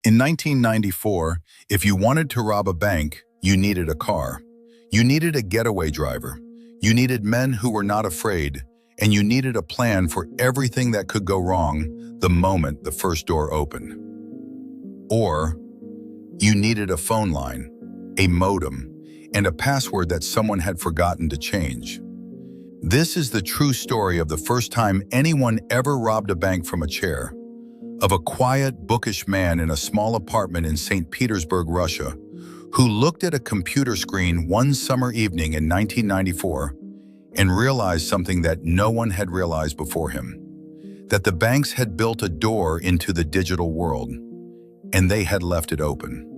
In 1994, if you wanted to rob a bank, you needed a car. You needed a getaway driver. You needed men who were not afraid, and you needed a plan for everything that could go wrong the moment the first door opened. Or you needed a phone line, a modem, and a password that someone had forgotten to change. This is the true story of the first time anyone ever robbed a bank from a chair, of a quiet, bookish man in a small apartment in St. Petersburg, Russia, who looked at a computer screen one summer evening in 1994 and realized something that no one had realized before him, that the banks had built a door into the digital world, and they had left it open.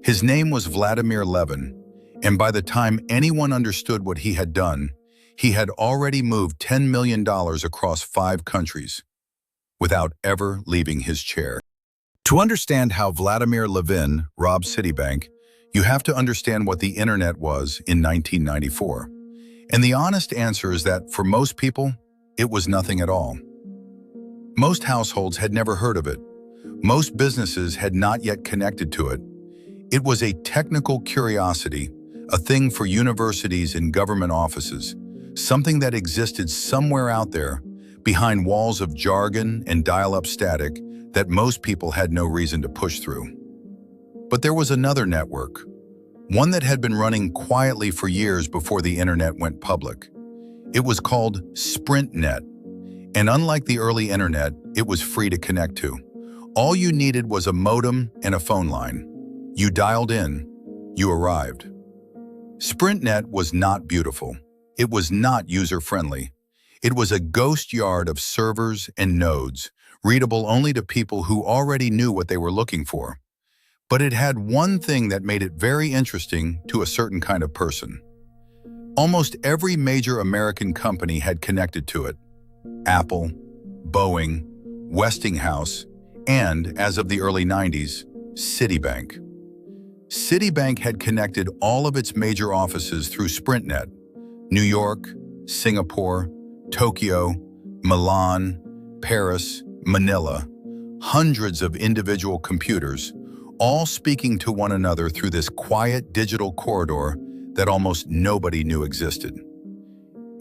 His name was Vladimir Levin, and by the time anyone understood what he had done, he had already moved $10 million across 5 countries without ever leaving his chair. To understand how Vladimir Levin robbed Citibank, you have to understand what the internet was in 1994. And the honest answer is that for most people, it was nothing at all. Most households had never heard of it. Most businesses had not yet connected to it. It was a technical curiosity, a thing for universities and government offices, something that existed somewhere out there, behind walls of jargon and dial-up static that most people had no reason to push through. But there was another network, one that had been running quietly for years before the internet went public. It was called SprintNet, and unlike the early internet, it was free to connect to. All you needed was a modem and a phone line. You dialed in, you arrived. SprintNet was not beautiful. It was not user-friendly. It was a ghost yard of servers and nodes, readable only to people who already knew what they were looking for. But it had one thing that made it very interesting to a certain kind of person. Almost every major American company had connected to it. Apple, Boeing, Westinghouse, and, as of the early 90s, Citibank. Citibank had connected all of its major offices through SprintNet: New York, Singapore, Tokyo, Milan, Paris, Manila, hundreds of individual computers, all speaking to one another through this quiet digital corridor that almost nobody knew existed.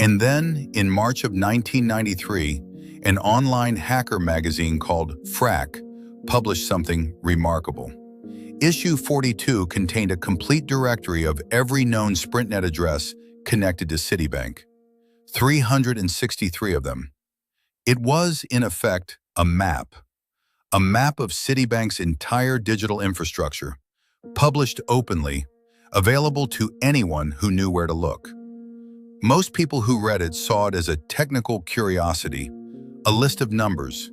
And then, in March of 1993, an online hacker magazine called Frack published something remarkable. Issue 42 contained a complete directory of every known SprintNet address connected to Citibank. 363 of them. It was, in effect, a map of Citibank's entire digital infrastructure, published openly, available to anyone who knew where to look. Most people who read it saw it as a technical curiosity, a list of numbers.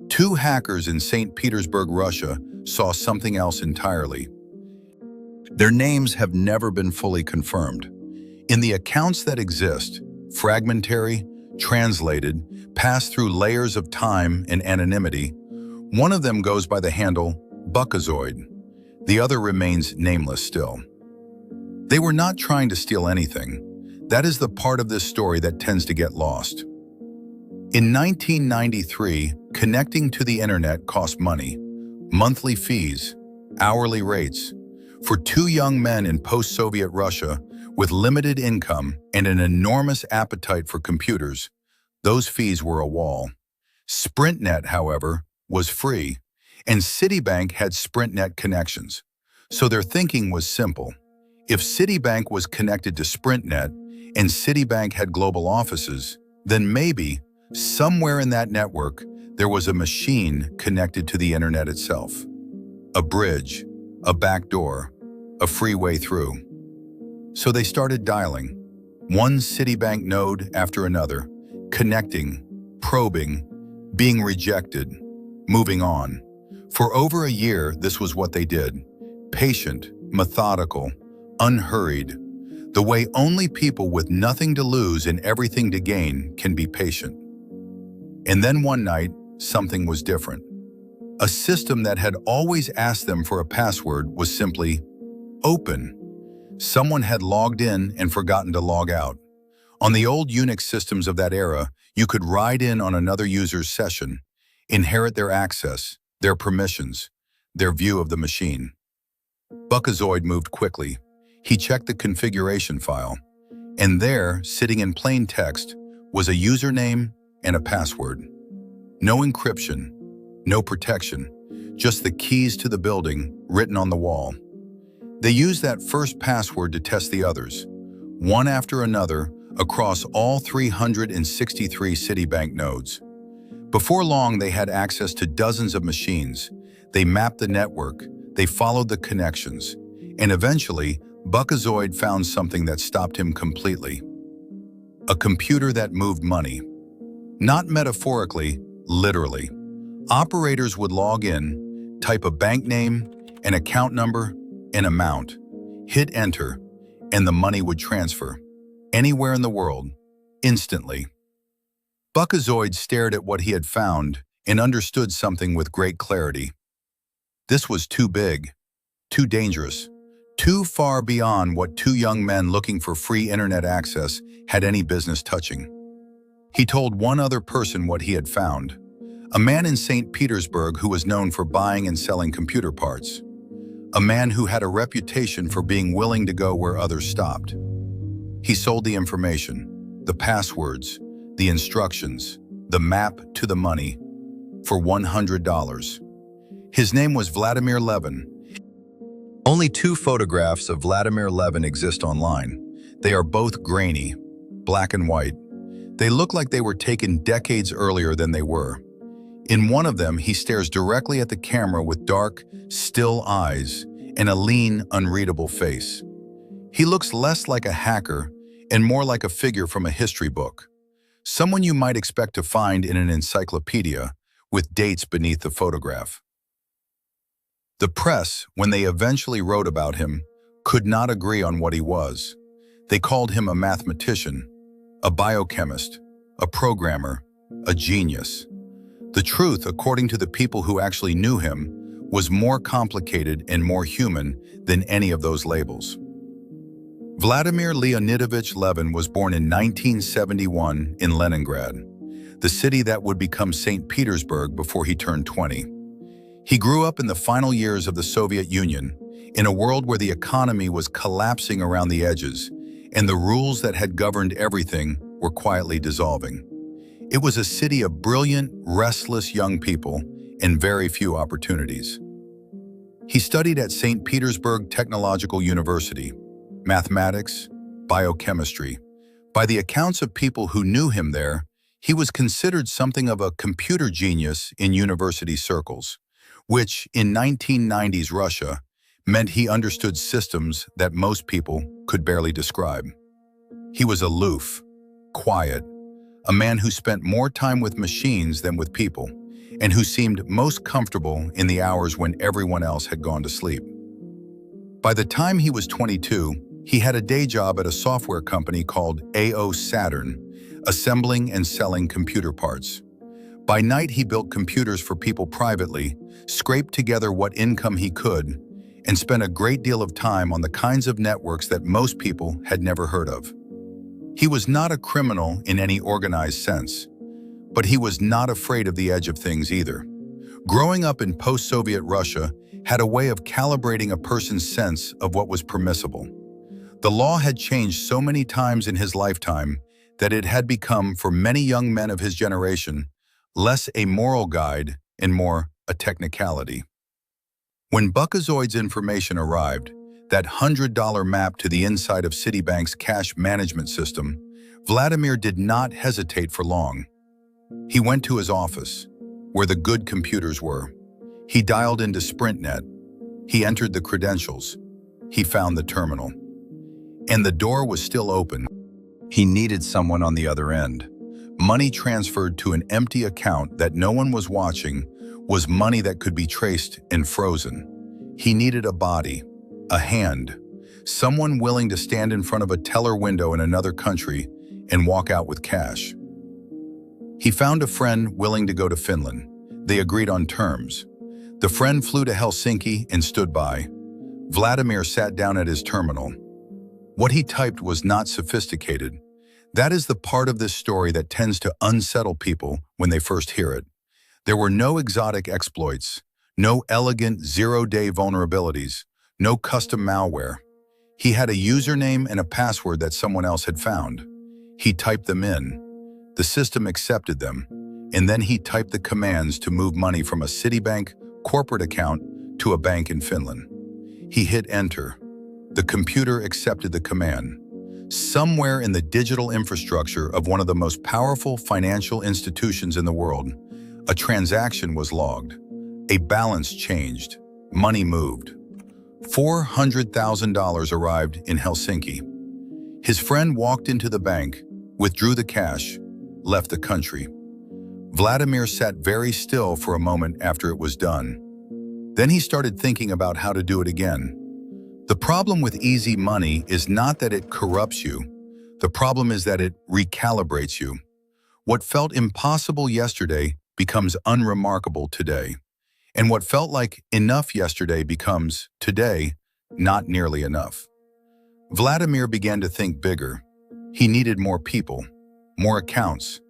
2 hackers in St. Petersburg, Russia, saw something else entirely. Their names have never been fully confirmed. In the accounts that exist, fragmentary, translated, passed through layers of time and anonymity, one of them goes by the handle Buckazoid. The other remains nameless still. They were not trying to steal anything. That is the part of this story that tends to get lost. In 1993, connecting to the internet cost money, monthly fees, hourly rates. For 2 young men in post-Soviet Russia with limited income and an enormous appetite for computers, those fees were a wall. SprintNet, however, was free, and Citibank had SprintNet connections. So their thinking was simple. If Citibank was connected to SprintNet and Citibank had global offices, then maybe, somewhere in that network, there was a machine connected to the internet itself. A bridge, a back door, a free way through. So they started dialing, one Citibank node after another, connecting, probing, being rejected, moving on. For over a year, this was what they did. Patient, methodical, unhurried. The way only people with nothing to lose and everything to gain can be patient. And then one night, something was different. A system that had always asked them for a password was simply open. Someone had logged in and forgotten to log out. On the old Unix systems of that era, you could ride in on another user's session, inherit their access, their permissions. their view of the machine. Buckazoid moved quickly. He checked the configuration file, and there, sitting in plain text, was a username and a password. No encryption, no protection, just the keys to the building written on the wall. They used that first password to test the others, one after another, across all 363 Citibank nodes. Before long, they had access to dozens of machines. They mapped the network, they followed the connections, and eventually, Buckazoid found something that stopped him completely. A computer that moved money. Not metaphorically, literally. Operators would log in, type a bank name, an account number, an amount, hit enter, and the money would transfer. Anywhere in the world, instantly. Buckazoid stared at what he had found and understood something with great clarity. This was too big, too dangerous, too far beyond what two young men looking for free internet access had any business touching. He told one other person what he had found, a man in St. Petersburg who was known for buying and selling computer parts, a man who had a reputation for being willing to go where others stopped. He sold the information, the passwords, the instructions, the map to the money, for $100. His name was Vladimir Levin. Only 2 photographs of Vladimir Levin exist online. They are both grainy, black and white. They look like they were taken decades earlier than they were. In one of them, he stares directly at the camera with dark, still eyes and a lean, unreadable face. He looks less like a hacker and more like a figure from a history book, someone you might expect to find in an encyclopedia with dates beneath the photograph. The press, when they eventually wrote about him, could not agree on what he was. They called him a mathematician, a biochemist, a programmer, a genius. The truth, according to the people who actually knew him, was more complicated and more human than any of those labels. Vladimir Leonidovich Levin was born in 1971 in Leningrad, the city that would become St. Petersburg before he turned 20. He grew up in the final years of the Soviet Union, in a world where the economy was collapsing around the edges, and the rules that had governed everything were quietly dissolving. It was a city of brilliant, restless young people and very few opportunities. He studied at St. Petersburg Technological University, mathematics, biochemistry. By the accounts of people who knew him there, he was considered something of a computer genius in university circles, which, in 1990s Russia, meant he understood systems that most people could barely describe. He was aloof, quiet, a man who spent more time with machines than with people, and who seemed most comfortable in the hours when everyone else had gone to sleep. By the time he was 22, he had a day job at a software company called A.O. Saturn, assembling and selling computer parts. By night, he built computers for people privately, scraped together what income he could, and spent a great deal of time on the kinds of networks that most people had never heard of. He was not a criminal in any organized sense, but he was not afraid of the edge of things either. Growing up in post-Soviet Russia had a way of calibrating a person's sense of what was permissible. The law had changed so many times in his lifetime that it had become, for many young men of his generation, less a moral guide and more a technicality. When Buckazoid's information arrived, that $100 map to the inside of Citibank's cash management system, Vladimir did not hesitate for long. He went to his office, where the good computers were. He dialed into SprintNet. He entered the credentials. He found the terminal. And the door was still open. He needed someone on the other end. Money transferred to an empty account that no one was watching was money that could be traced and frozen. He needed a body, a hand, someone willing to stand in front of a teller window in another country and walk out with cash. He found a friend willing to go to Finland. They agreed on terms. The friend flew to Helsinki and stood by. Vladimir sat down at his terminal. What he typed was not sophisticated. That is the part of this story that tends to unsettle people when they first hear it. There were no exotic exploits, No elegant zero-day vulnerabilities, no custom malware. He had a username and a password that someone else had found. He typed them in. The system accepted them, and then he typed the commands to move money from a Citibank corporate account to a bank in Finland. He hit enter. The computer accepted the command. Somewhere in the digital infrastructure of one of the most powerful financial institutions in the world, a transaction was logged. A balance changed. Money moved. $400,000 arrived in Helsinki. His friend walked into the bank, withdrew the cash, left the country. Vladimir sat very still for a moment after it was done. Then he started thinking about how to do it again. The problem with easy money is not that it corrupts you. The problem is that it recalibrates you. What felt impossible yesterday becomes unremarkable today. And what felt like enough yesterday becomes, today, not nearly enough. Vladimir began to think bigger. He needed more people, more accounts,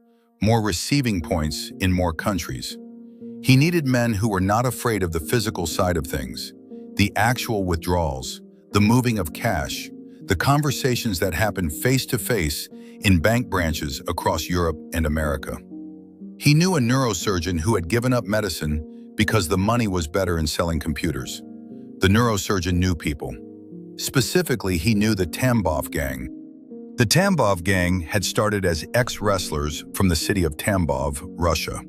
more receiving points in more countries. He needed men who were not afraid of the physical side of things, the actual withdrawals, the moving of cash, the conversations that happened face-to-face in bank branches across Europe and America. He knew a neurosurgeon who had given up medicine because the money was better in selling computers. The neurosurgeon knew people. Specifically, he knew the Tambov gang. The Tambov gang had started as ex-wrestlers from the city of Tambov, Russia.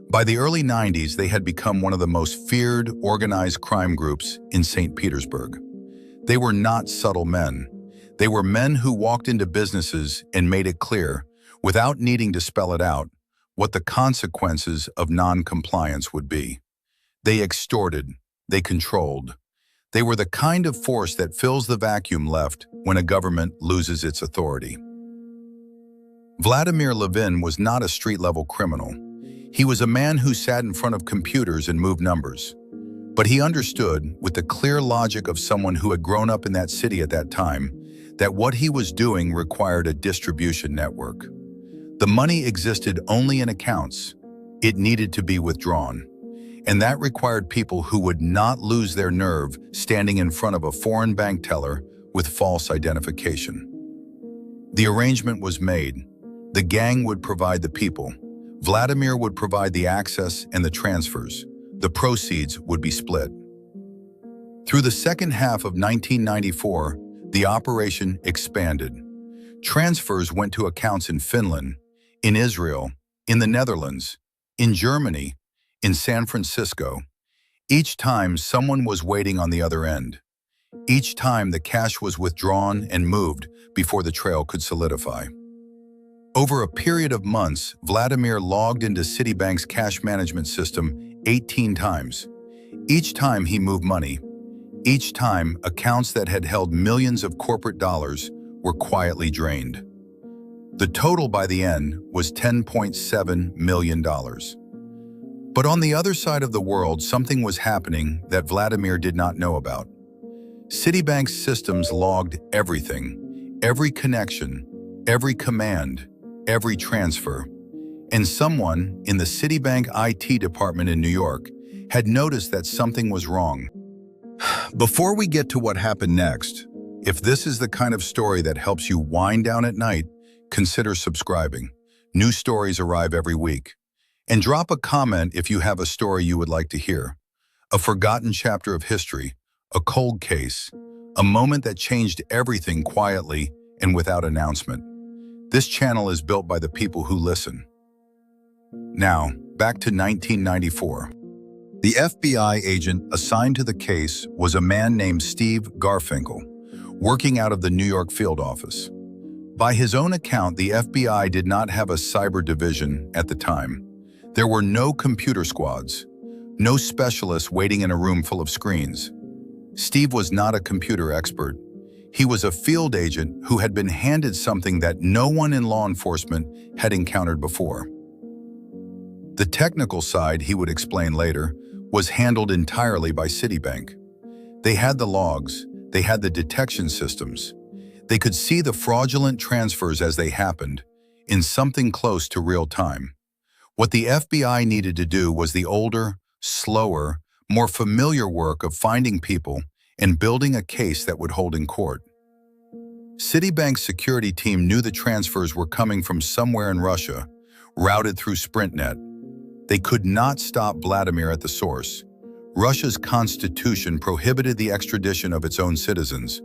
By the early 90s, they had become one of the most feared organized crime groups in St. Petersburg. They were not subtle men. They were men who walked into businesses and made it clear, without needing to spell it out, what the consequences of non-compliance would be. They extorted, they controlled. They were the kind of force that fills the vacuum left when a government loses its authority. Vladimir Levin was not a street-level criminal. He was a man who sat in front of computers and moved numbers. But he understood, with the clear logic of someone who had grown up in that city at that time, that what he was doing required a distribution network. The money existed only in accounts. It needed to be withdrawn. And that required people who would not lose their nerve standing in front of a foreign bank teller with false identification. The arrangement was made. The gang would provide the people. Vladimir would provide the access and the transfers. The proceeds would be split. Through the second half of 1994, the operation expanded. Transfers went to accounts in Finland, in Israel, in the Netherlands, in Germany, in San Francisco. Each time, someone was waiting on the other end. Each time, the cash was withdrawn and moved before the trail could solidify. Over a period of months, Vladimir logged into Citibank's cash management system 18 times. Each time he moved money. Each time, accounts that had held millions of corporate dollars were quietly drained. The total by the end was $10.7 million. But on the other side of the world, something was happening that Vladimir did not know about. Citibank's systems logged everything, every connection, every command, every transfer. And someone in the Citibank IT department in New York had noticed that something was wrong. Before we get to what happened next, if this is the kind of story that helps you wind down at night, consider subscribing. New stories arrive every week. And drop a comment if you have a story you would like to hear. A forgotten chapter of history, a cold case, a moment that changed everything quietly and without announcement. This channel is built by the people who listen. Now, back to 1994. The FBI agent assigned to the case was a man named Steve Garfinkel, working out of the New York field office. By his own account, the FBI did not have a cyber division at the time. There were no computer squads, no specialists waiting in a room full of screens. Steve was not a computer expert. He was a field agent who had been handed something that no one in law enforcement had encountered before. The technical side, he would explain later, was handled entirely by Citibank. They had the logs, they had the detection systems. They could see the fraudulent transfers as they happened, in something close to real time. What the FBI needed to do was the older, slower, more familiar work of finding people and building a case that would hold in court. Citibank's security team knew the transfers were coming from somewhere in Russia, routed through SprintNet. They could not stop Vladimir at the source. Russia's constitution prohibited the extradition of its own citizens,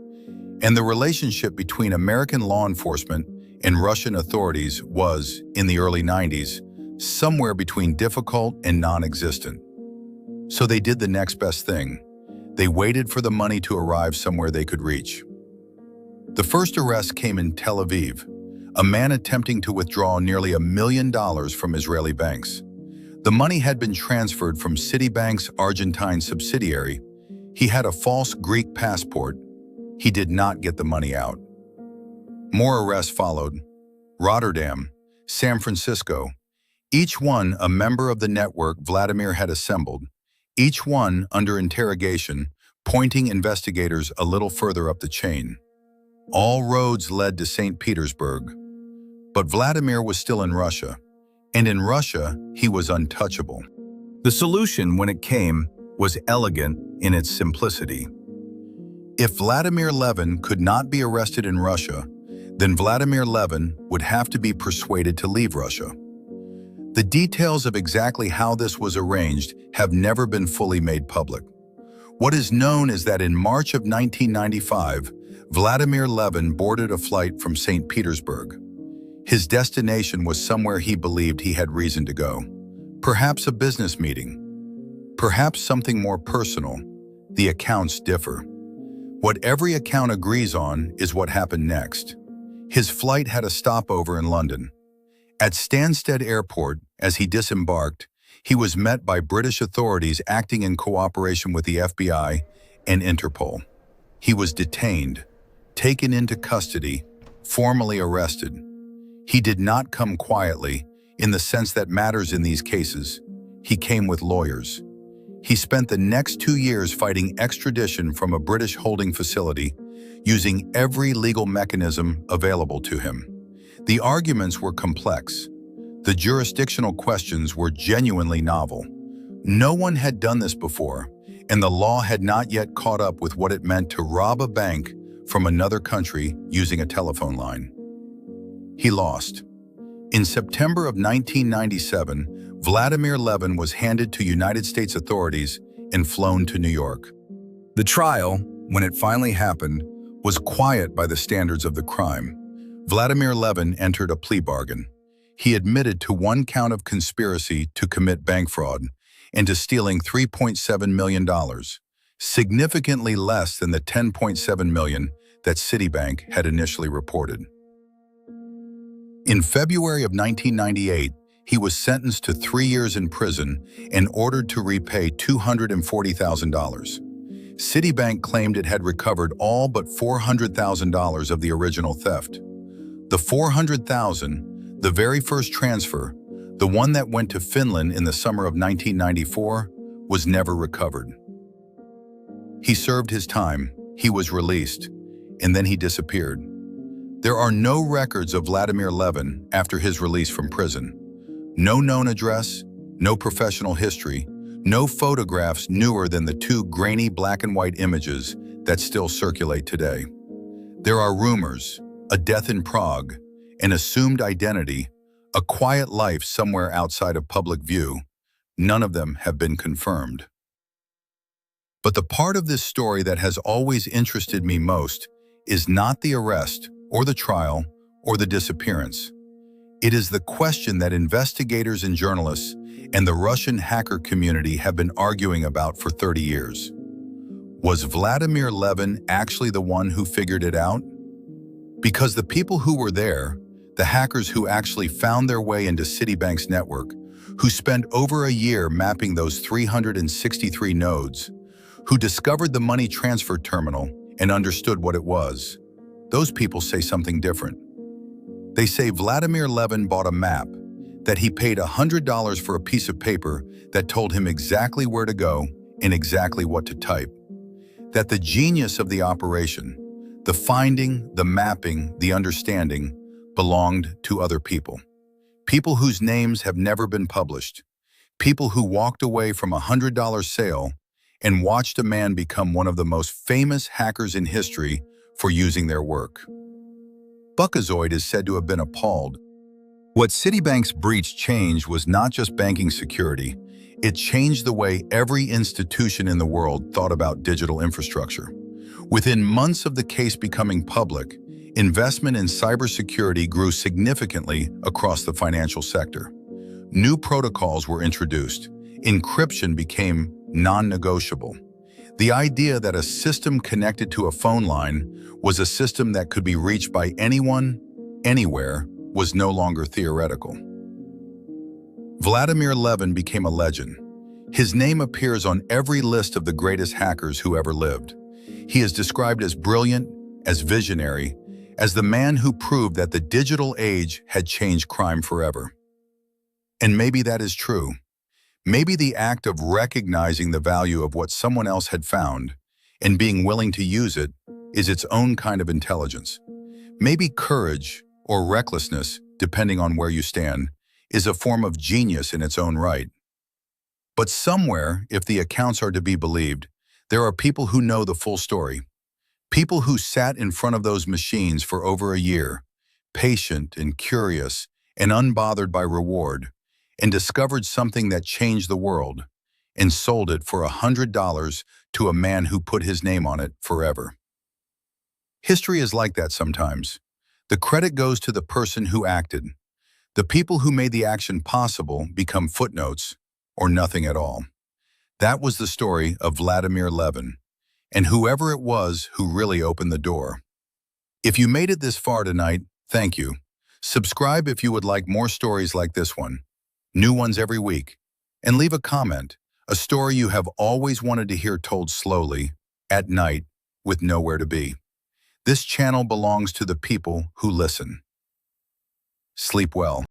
and the relationship between American law enforcement and Russian authorities was, in the early 90s, somewhere between difficult and non-existent. So they did the next best thing. They waited for the money to arrive somewhere they could reach. The first arrest came in Tel Aviv, a man attempting to withdraw nearly $1 million from Israeli banks. The money had been transferred from Citibank's Argentine subsidiary. He had a false Greek passport. He did not get the money out. More arrests followed. Rotterdam, San Francisco, each one a member of the network Vladimir had assembled, each one under interrogation, pointing investigators a little further up the chain. All roads led to St. Petersburg. But Vladimir was still in Russia, and in Russia, he was untouchable. The solution, when it came, was elegant in its simplicity. If Vladimir Levin could not be arrested in Russia, then Vladimir Levin would have to be persuaded to leave Russia. The details of exactly how this was arranged have never been fully made public. What is known is that in March of 1995, Vladimir Levin boarded a flight from St. Petersburg. His destination was somewhere he believed he had reason to go. Perhaps a business meeting. Perhaps something more personal. The accounts differ. What every account agrees on is what happened next. His flight had a stopover in London. At Stansted Airport, as he disembarked, he was met by British authorities acting in cooperation with the FBI and Interpol. He was detained, taken into custody, formally arrested. He did not come quietly, in the sense that matters in these cases. He came with lawyers. He spent the next 2 years fighting extradition from a British holding facility, using every legal mechanism available to him. The arguments were complex. The jurisdictional questions were genuinely novel. No one had done this before, and the law had not yet caught up with what it meant to rob a bank from another country using a telephone line. He lost. In September of 1997, Vladimir Levin was handed to United States authorities and flown to New York. The trial, when it finally happened, was quiet by the standards of the crime. Vladimir Levin entered a plea bargain. He admitted to 1 count of conspiracy to commit bank fraud and to stealing $3.7 million, significantly less than the $10.7 million that Citibank had initially reported. In February of 1998, he was sentenced to 3 years in prison and ordered to repay $240,000. Citibank claimed it had recovered all but $400,000 of the original theft. The $400,000, the very first transfer, the one that went to Finland in the summer of 1994, was never recovered. He served his time, he was released, and then he disappeared. There are no records of Vladimir Levin after his release from prison. No known address, no professional history, no photographs newer than the 2 grainy black and white images that still circulate today. There are rumors, a death in Prague, an assumed identity, a quiet life somewhere outside of public view. None of them have been confirmed. But the part of this story that has always interested me most is not the arrest, or the trial, or the disappearance. It is the question that investigators and journalists and the Russian hacker community have been arguing about for 30 years. Was Vladimir Levin actually the one who figured it out? Because the people who were there, the hackers who actually found their way into Citibank's network, who spent over a year mapping those 363 nodes, who discovered the money transfer terminal and understood what it was, those people say something different. They say Vladimir Levin bought a map, that he paid $100 for a piece of paper that told him exactly where to go and exactly what to type. That the genius of the operation, the finding, the mapping, the understanding, belonged to other people. People whose names have never been published. People who walked away from a $100 sale and watched a man become one of the most famous hackers in history for using their work. Buckazoid is said to have been appalled. What Citibank's breach changed was not just banking security, it changed the way every institution in the world thought about digital infrastructure. Within months of the case becoming public, investment in cybersecurity grew significantly across the financial sector. New protocols were introduced. Encryption became non-negotiable. The idea that a system connected to a phone line was a system that could be reached by anyone, anywhere, was no longer theoretical. Vladimir Levin became a legend. His name appears on every list of the greatest hackers who ever lived. He is described as brilliant, as visionary, as the man who proved that the digital age had changed crime forever. And maybe that is true. Maybe the act of recognizing the value of what someone else had found and being willing to use it is its own kind of intelligence. Maybe courage or recklessness, depending on where you stand, is a form of genius in its own right. But somewhere, if the accounts are to be believed, there are people who know the full story. People who sat in front of those machines for over a year, patient and curious and unbothered by reward, and discovered something that changed the world, and sold it for $100 to a man who put his name on it forever. History is like that sometimes. The credit goes to the person who acted. The people who made the action possible become footnotes, or nothing at all. That was the story of Vladimir Levin, and whoever it was who really opened the door. If you made it this far tonight, thank you. Subscribe if you would like more stories like this one. New ones every week. And leave a comment, a story you have always wanted to hear told slowly, at night, with nowhere to be. This channel belongs to the people who listen. Sleep well.